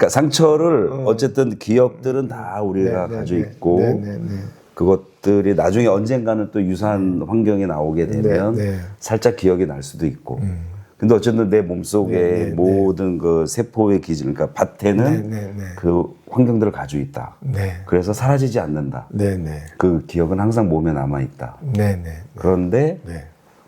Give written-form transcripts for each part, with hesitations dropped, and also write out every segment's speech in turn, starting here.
그러니까 상처를 어쨌든 기억들은 다 우리가 가지고 있고 그것들이 나중에 언젠가는 또 유사한 환경에 나오게 되면 살짝 기억이 날 수도 있고. 근데 어쨌든 내 몸속에 모든 그 세포의 기질, 그러니까 밭에는 그 환경들을 가지고 있다. 그래서 사라지지 않는다. 그 기억은 항상 몸에 남아 있다. 그런데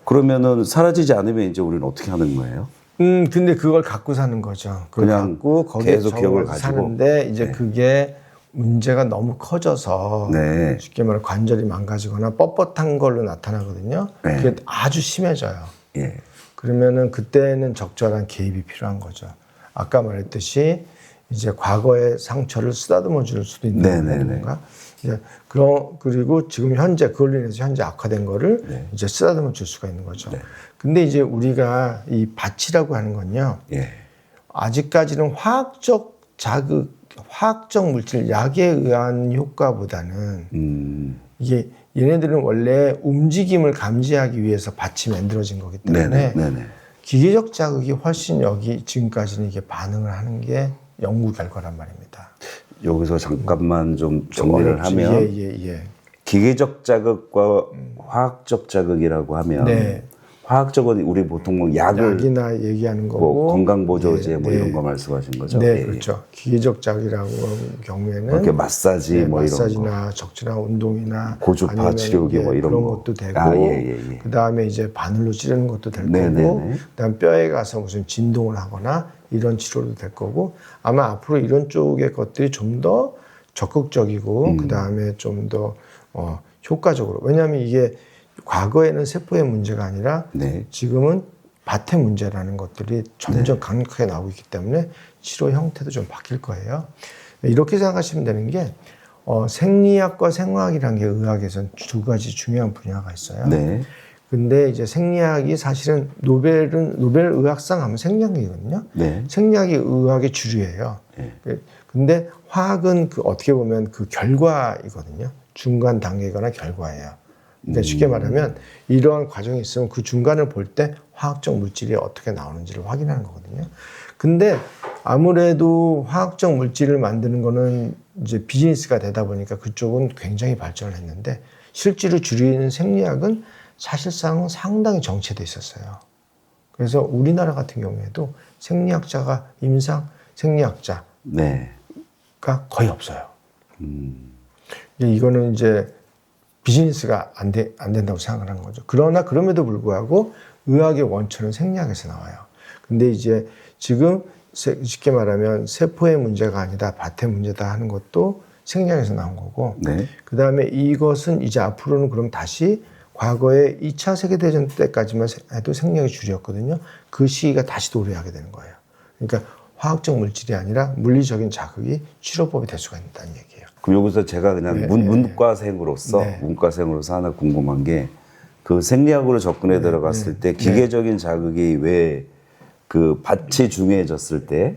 그러면은 사라지지 않으면 이제 우리는 어떻게 하는 거예요? 근데 그걸 갖고 사는 거죠. 그걸 그냥 갖고 거기에 계속 기억을 가지고 사는데 이제 그게 문제가 너무 커져서 쉽게 말해 관절이 망가지거나 뻣뻣한 걸로 나타나거든요. 그게 아주 심해져요. 그러면은 그때는 적절한 개입이 필요한 거죠. 아까 말했듯이 이제 과거의 상처를 쓰다듬어 줄 수도 있는 건가? 이제 그리고 지금 현재 그걸로 인해서 현재 악화된 거를 이제 쓰다듬어 줄 수가 있는 거죠. 근데 이제 우리가 이 밭이라고 하는 건요. 아직까지는 화학적 자극, 화학적 물질, 약에 의한 효과보다는 이게 얘네들은 원래 움직임을 감지하기 위해서 밭이 만들어진 거기 때문에 기계적 자극이 훨씬 여기 지금까지는 이게 반응을 하는 게 연구 결과란 말입니다. 여기서 잠깐만 좀 정리를 하면 기계적 자극과 화학적 자극이라고 하면 화학적은 우리 보통 뭐 약이나 얘기하는 거고 뭐 건강보조제 뭐 이런 거 말씀하신 거죠? 그렇죠. 기계적 자극이라고 하는 경우에는 이렇게 마사지 뭐 마사지나 이런 거. 적절한 운동이나 고주파 치료기 뭐 이런 그런 거. 것도 되고 그 다음에 이제 바늘로 찌르는 것도 될 거고 그다음 뼈에 가서 무슨 진동을 하거나 이런 치료도 될 거고 아마 앞으로 이런 쪽의 것들이 좀 더 적극적이고 그 다음에 좀 더 효과적으로 왜냐하면 이게 과거에는 세포의 문제가 아니라 지금은 밭의 문제라는 것들이 점점 강력하게 나오고 있기 때문에 치료 형태도 좀 바뀔 거예요. 이렇게 생각하시면 되는 게 생리학과 생화학이라는 게 의학에서는 두 가지 중요한 분야가 있어요. 근데 이제 생리학이 사실은 노벨 의학상 하면 생리학이거든요. 생리학이 의학의 주류예요. 근데 화학은 그 어떻게 보면 그 결과이거든요. 중간 단계거나 결과예요. 그러니까 쉽게 말하면 이러한 과정이 있으면 그 중간을 볼 때 화학적 물질이 어떻게 나오는지를 확인하는 거거든요. 근데 아무래도 화학적 물질을 만드는 거는 이제 비즈니스가 되다 보니까 그쪽은 굉장히 발전을 했는데 실제로 주류인 생리학은 사실상 상당히 정체돼 있었어요. 그래서 우리나라 같은 경우에도 생리학자가 임상 생리학자가 거의 없어요. 이거는 이제 비즈니스가 안 된다고 생각을 하는 거죠. 그러나 그럼에도 불구하고 의학의 원천은 생리학에서 나와요. 근데 이제 지금 쉽게 말하면 세포의 문제가 아니다 밭의 문제다 하는 것도 생리학에서 나온 거고 그 다음에 이것은 이제 앞으로는 그럼 다시 과거에 2차 세계대전 때까지만 해도 생리학이 주류였거든요. 그 시기가 다시 도래하게 되는 거예요. 그러니까 화학적 물질이 아니라 물리적인 자극이 치료법이 될 수가 있다는 얘기예요. 그럼 여기서 제가 그냥 문과생으로서 하나 궁금한 게 그 생리학으로 접근해 들어갔을 때 기계적인 자극이 왜 그 밭이 중요해졌을 때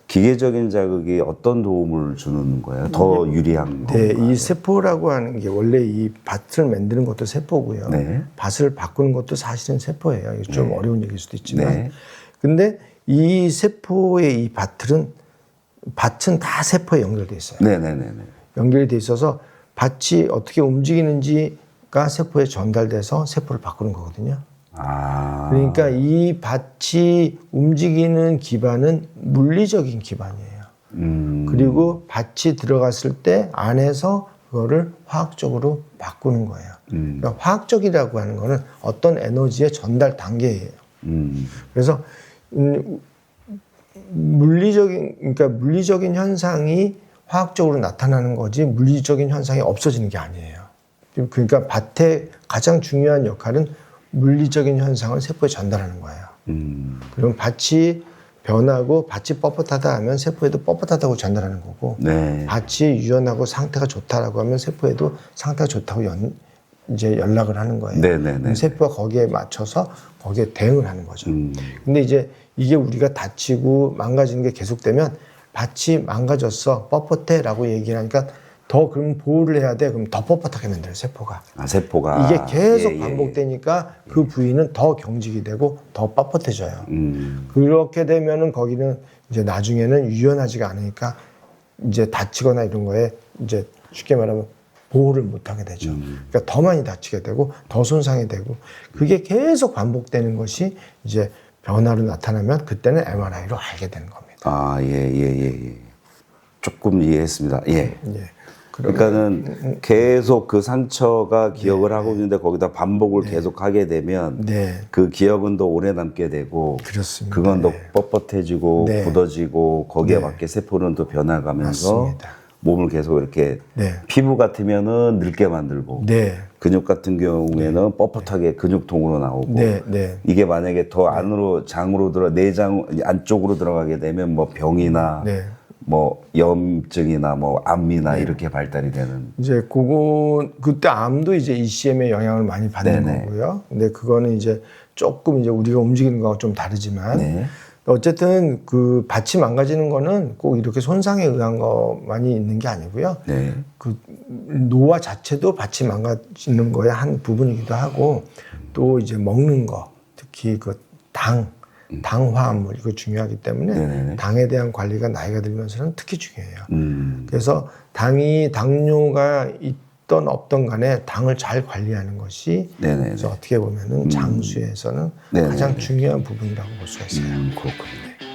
기계적인 자극이 어떤 도움을 주는 거예요? 더 유리한 건가요? 이 세포라고 하는 게 원래 이 밭을 만드는 것도 세포고요. 밭을 바꾸는 것도 사실은 세포예요. 이게 좀 어려운 얘기일 수도 있지만. 근데 이 세포의 이 밭은 다 세포에 연결돼 있어요. 연결이 돼 있어서 밭이 어떻게 움직이는지가 세포에 전달돼서 세포를 바꾸는 거거든요. 그러니까 이 밭이 움직이는 기반은 물리적인 기반이에요. 그리고 밭이 들어갔을 때 안에서 그거를 화학적으로 바꾸는 거예요. 그러니까 화학적이라고 하는 거는 어떤 에너지의 전달 단계예요. 그래서 물리적인 현상이 화학적으로 나타나는 거지 물리적인 현상이 없어지는 게 아니에요. 그러니까 밭의 가장 중요한 역할은 물리적인 현상을 세포에 전달하는 거예요. 그럼 밭이 변하고 밭이 뻣뻣하다 하면 세포에도 뻣뻣하다고 전달하는 거고 밭이 유연하고 상태가 좋다라고 하면 세포에도 상태가 좋다고 이제 연락을 하는 거예요. 세포가 거기에 맞춰서 거기에 대응을 하는 거죠. 근데 이제 이게 우리가 다치고 망가지는 게 계속되면 밭이 망가졌어, 뻣뻣해 라고 얘기를 하니까 더 그럼 보호를 해야 돼. 그럼 더 뻣뻣하게 만들어요, 세포가. 아, 세포가. 이게 계속 예, 예, 반복되니까 그 부위는 더 경직이 되고 더 뻣뻣해져요. 그렇게 되면은 거기는 이제 나중에는 유연하지가 않으니까 이제 다치거나 이런 거에 이제 쉽게 말하면 보호를 못하게 되죠. 그러니까 더 많이 다치게 되고 더 손상이 되고 그게 계속 반복되는 것이 이제 변화로 나타나면 그때는 MRI로 알게 되는 겁니다. 아, 예. 조금 이해했습니다. 예. 예. 그러니까는 계속 그 상처가 기억을 하고 있는데 거기다 반복을 계속 하게 되면 그 기억은 더 오래 남게 되고 그렇습니다. 그건 더 뻣뻣해지고 네. 굳어지고 거기에 맞게 세포는 또 변화가면서 맞습니다. 몸을 계속 이렇게 피부 같으면은 늙게 만들고 근육 같은 경우에는 뻣뻣하게 근육통으로 나오고 이게 만약에 더 안으로 장으로 들어 내장 안쪽으로 들어가게 되면 뭐 병이나 뭐 염증이나 뭐 암이나 이렇게 발달이 되는. 이제 그때 암도 이제 ECM의 영향을 많이 받는 거고요. 근데 그거는 이제 조금 이제 우리가 움직이는 거하고 좀 다르지만 어쨌든 그 밭이 망가지는 거는 꼭 이렇게 손상에 의한 것만이 있는 게 아니고요. 그 노화 자체도 밭이 망가지는 거의 한 부분이기도 하고 또 이제 먹는 거 특히 그 당화합물 이거 중요하기 때문에 당에 대한 관리가 나이가 들면서는 특히 중요해요. 그래서 당뇨가 있던 없던 간에 당을 잘 관리하는 것이 그래서 어떻게 보면은 장수에서는 가장 중요한 부분이라고 볼 수가 있어요. 그렇군요.